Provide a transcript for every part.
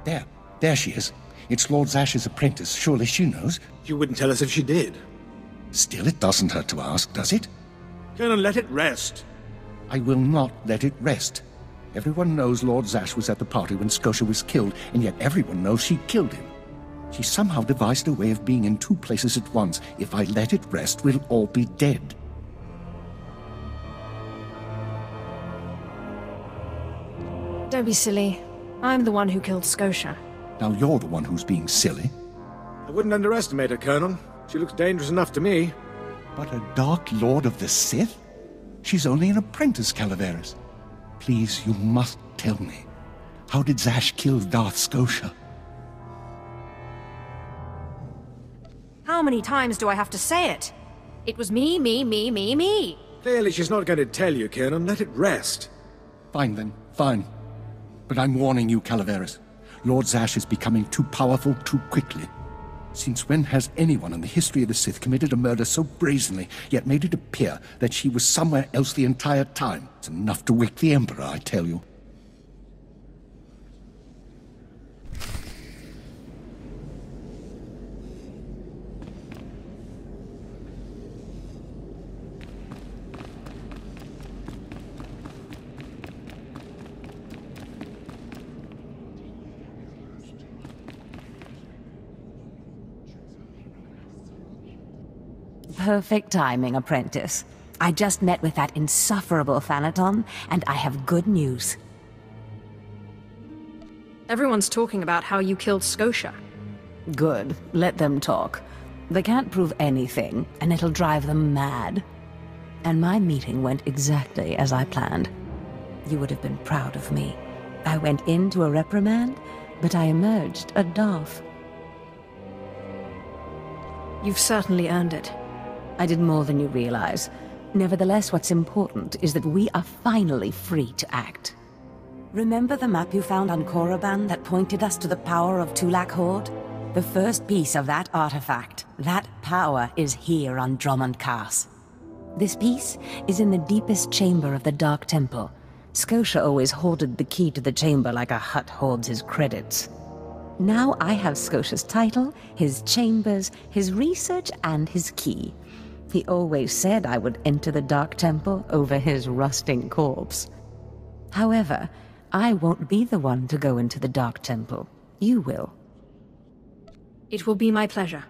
There she is. It's Lord Zash's apprentice. Surely she knows. You wouldn't tell us if she did. Still, it doesn't hurt to ask, does it? Colonel, let it rest. I will not let it rest. Everyone knows Lord Zash was at the party when Scotia was killed, and yet everyone knows she killed him. She somehow devised a way of being in two places at once. If I let it rest, we'll all be dead. Don't be silly. I'm the one who killed Scotia. Now you're the one who's being silly. I wouldn't underestimate her, Colonel. She looks dangerous enough to me. But a Dark Lord of the Sith? She's only an apprentice, Calaveras. Please, you must tell me. How did Zash kill Darth Scotia? How many times do I have to say it? It was me, me, me, me, me. Clearly she's not going to tell you, Colonel. Let it rest. Fine then, fine. But I'm warning you, Calaveras. Lord Zash is becoming too powerful too quickly. Since when has anyone in the history of the Sith committed a murder so brazenly, yet made it appear that she was somewhere else the entire time? It's enough to wake the Emperor, I tell you. Perfect timing, apprentice. I just met with that insufferable Thanaton, and I have good news. Everyone's talking about how you killed Scotia. Good. Let them talk. They can't prove anything, and it'll drive them mad. And my meeting went exactly as I planned. You would have been proud of me. I went into a reprimand, but I emerged a Darth. You've certainly earned it. I did more than you realize. Nevertheless, what's important is that we are finally free to act. Remember the map you found on Korriban that pointed us to the power of Tulak Horde? The first piece of that artifact, that power, is here on Drummond Cass. This piece is in the deepest chamber of the Dark Temple. Scotia always hoarded the key to the chamber like a Hutt hoards his credits. Now I have Scotia's title, his chambers, his research, and his key. He always said I would enter the Dark Temple over his rusting corpse. However, I won't be the one to go into the Dark Temple. You will. It will be my pleasure.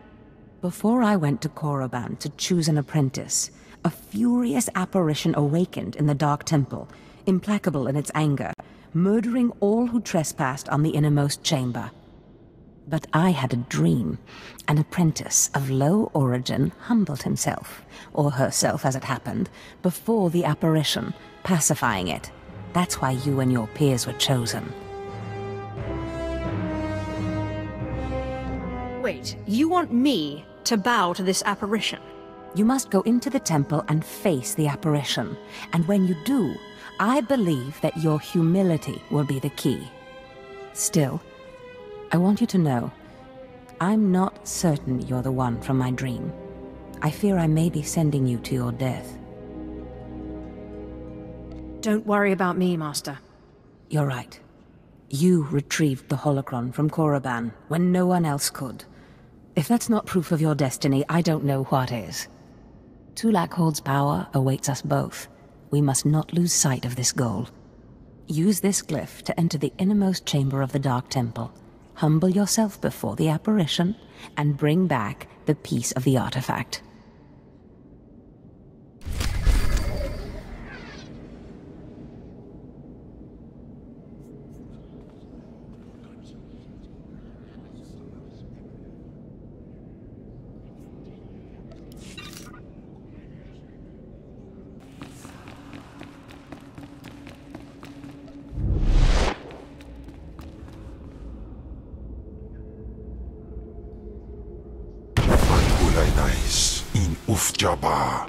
Before I went to Korriban to choose an apprentice, a furious apparition awakened in the Dark Temple, implacable in its anger, murdering all who trespassed on the innermost chamber. But I had a dream. An apprentice of low origin humbled himself, or herself as it happened, before the apparition, pacifying it. That's why you and your peers were chosen. Wait, you want me to bow to this apparition? You must go into the temple and face the apparition. And when you do, I believe that your humility will be the key. Still, I want you to know, I'm not certain you're the one from my dream. I fear I may be sending you to your death. Don't worry about me, Master. You're right. You retrieved the holocron from Korriban when no one else could. If that's not proof of your destiny, I don't know what is. Tulak Horde's power awaits us both. We must not lose sight of this goal. Use this glyph to enter the innermost chamber of the Dark Temple. Humble yourself before the apparition, and bring back the piece of the artifact. in Ufjaba.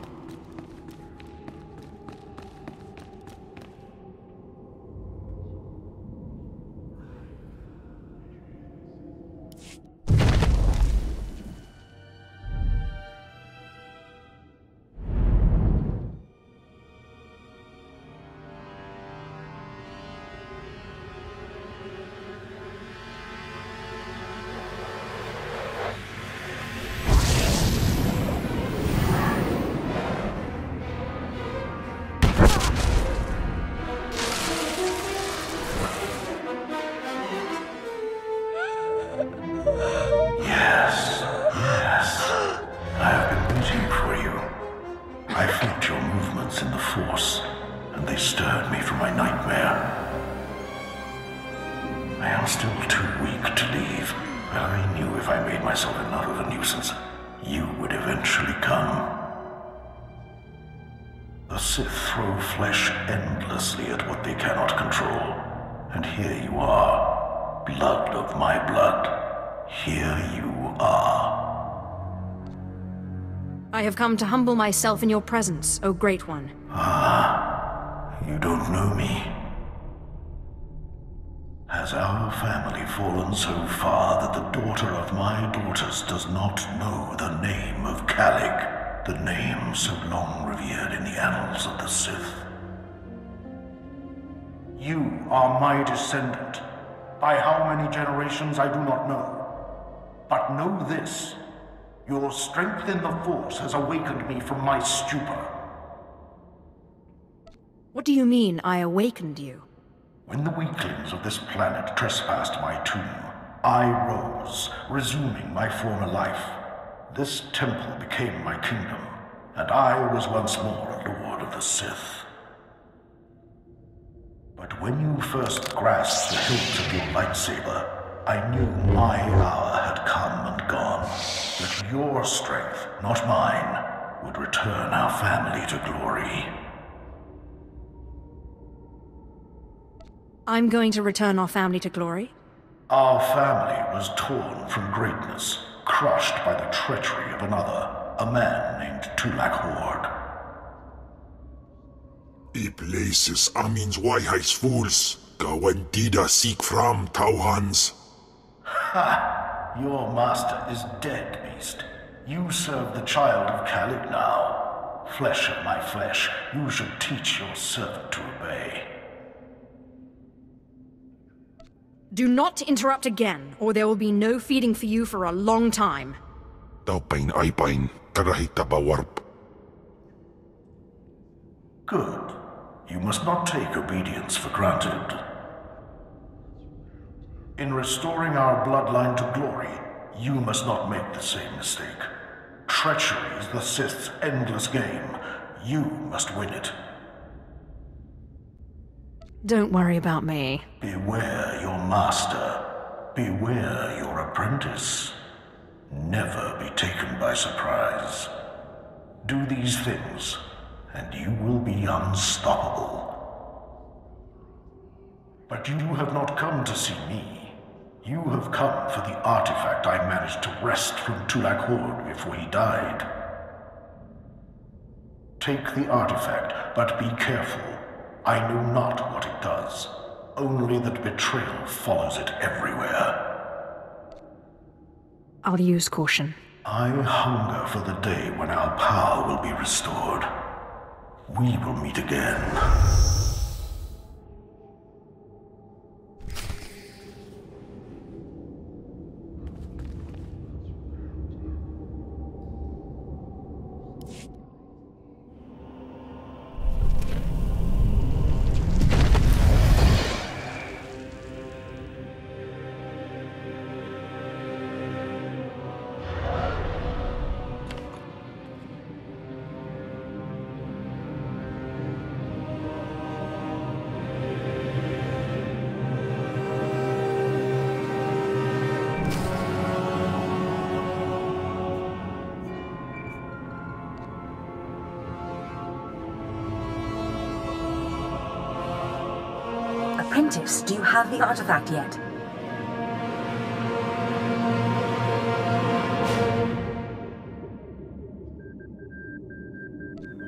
force, and they stirred me from my nightmare. I am still too weak to leave, but I knew if I made myself enough of a nuisance, you would eventually come. The Sith throw flesh endlessly at what they cannot control, and here you are, blood of my blood. Here you are. I have come to humble myself in your presence, O Great One. Ah, you don't know me. Has our family fallen so far that the daughter of my daughters does not know the name of Calic, the name so long revered in the annals of the Sith? You are my descendant. By how many generations I do not know. But know this, your strength in the Force has awakened me from my stupor. What do you mean, I awakened you? When the weaklings of this planet trespassed my tomb, I rose, resuming my former life. This temple became my kingdom, and I was once more a Lord of the Sith. But when you first grasped the hilt of your lightsaber, I knew my hour had come and gone, that your strength, not mine, would return our family to glory. I'm going to return our family to glory? Our family was torn from greatness, crushed by the treachery of another, a man named Tulak Hord. I places Amin's Waiheis fools, gawan tida seek from Tauhans. Ha! Your master is dead, beast. You serve the child of Calic now. Flesh of my flesh, you should teach your servant to obey. Do not interrupt again, or there will be no feeding for you for a long time. Taupain aipain, karahita bawarp. Good. You must not take obedience for granted. In restoring our bloodline to glory, you must not make the same mistake. Treachery is the Sith's endless game. You must win it. Don't worry about me. Beware your master. Beware your apprentice. Never be taken by surprise. Do these things, and you will be unstoppable. But you have not come to see me. You have come for the artifact I managed to wrest from Tulak Hord before he died. Take the artifact, but be careful. I know not what it does. Only that betrayal follows it everywhere. I'll use caution. I hunger for the day when our power will be restored. We will meet again. Apprentice, do you have the artifact yet?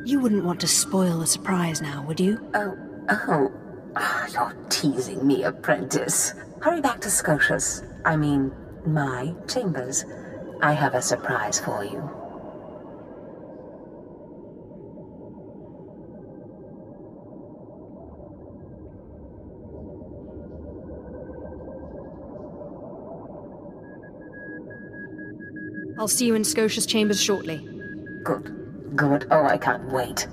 You wouldn't want to spoil the surprise now, would you? You're teasing me, Apprentice. Hurry back to Scotia's. I mean, my chambers. I have a surprise for you. I'll see you in Scotia's chambers shortly. Good. Good. Oh, I can't wait.